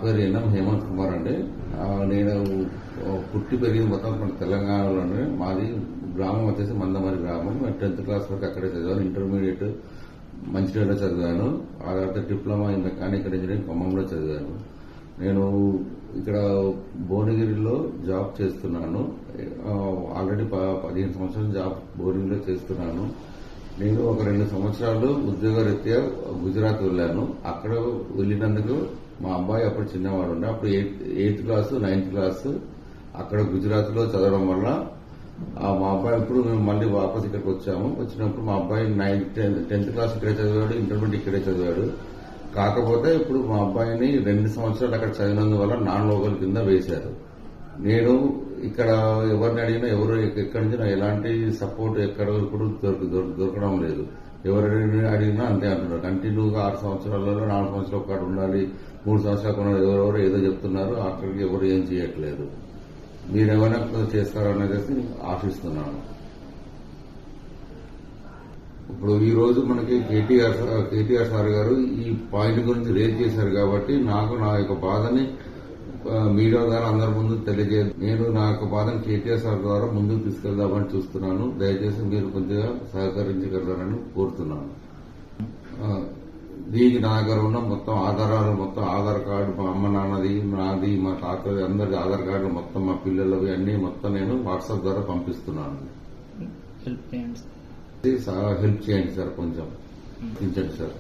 పేరు ఎన్ఎం హేమంత్ కుమార్ అండి. నేను పుట్టి పెరిగింది మొత్తం మన తెలంగాణలోనే. మాది గ్రామం వచ్చేసి మందమరి గ్రామం. 10th క్లాస్ వరకు అక్కడే చదివాను. ఇంటర్మీడియట్ మంచిర్యాలలో చదివాను. ఆ తర్వాత డిప్లొమా ఇన్ మెకానికల్ ఇంజనీరింగ్ ఖమ్మంలో చదివాను. నేను ఇక్కడ భువనగిరిలో జాబ్ చేస్తున్నాను. ఆల్రెడీ 15 సంవత్సరాలు జాబ్ భువనగిరిలో చేస్తున్నాను. నేను ఒక 2 సంవత్సరాలు ఉద్యోగరీత్యా గుజరాత్ వెళ్ళాను. అక్కడ వెళ్ళినందుకు మా అబ్బాయి అప్పుడు చిన్నవాడు ఉండే. అప్పుడు 8th క్లాస్ 9th క్లాస్ అక్కడ గుజరాత్ లో చదవడం వల్ల మా అబ్బాయి ఇప్పుడు మేము మళ్ళీ వాపస్ ఇక్కడికి వచ్చాము. వచ్చినప్పుడు మా అబ్బాయి 10th క్లాస్ ఇక్కడే చదివాడు, ఇంటర్మీడియట్ ఇక్కడే చదివాడు. కాకపోతే ఇప్పుడు మా అబ్బాయిని 2 సంవత్సరాలు అక్కడ చదివినందువల్ల నాన్ లోకల్ కింద వేశారు. నేను ఇక్కడ ఎవరిని అడిగినా ఎవరు ఎక్కడి నుంచి ఎలాంటి సపోర్ట్ ఎక్కడ ఇప్పుడు దొరకడం లేదు. ఎవరిని అడిగినా అంతే అంటున్నారు. కంటిన్యూగా 6 సంవత్సరాలలో 4 సంవత్సరాలు ఒక్కడ ఉండాలి, 3 సంవత్సరాలు కొనాలి, ఎవరెవరు ఏదో చెప్తున్నారు. అక్కడికి ఎవరు ఏం చేయట్లేదు. మీరేమైనా చేస్తారనేది ఆశిస్తున్నాను. ఇప్పుడు ఈ రోజు మనకి కేటీఆర్ సార్ గారు ఈ పాయింట్ గురించి రేజ్ చేశారు కాబట్టి నాకు నా యొక్క బాధని మీడియా ద్వారా అందరి ముందు తెలియజేయాలి. నేను నా యొక్క బాధను కేటీఆర్ సార్ ద్వారా ముందుకు తీసుకెళ్దామని చూస్తున్నాను. దయచేసి మీరు కొద్దిగా సహకరించగలరని కోరుతున్నాను. దీనికి నా దగ్గర ఉన్న మొత్తం ఆధారాలు, మొత్తం ఆధార్ కార్డు, మా అమ్మ నాన్నది, నాది, మా తాతది, అందరి ఆధార్ కార్డు మొత్తం, మా పిల్లలవి అన్ని మొత్తం నేను వాట్సాప్ ద్వారా పంపిస్తున్నాను. హెల్ప్ చేయండి సార్, కొంచెం సార్.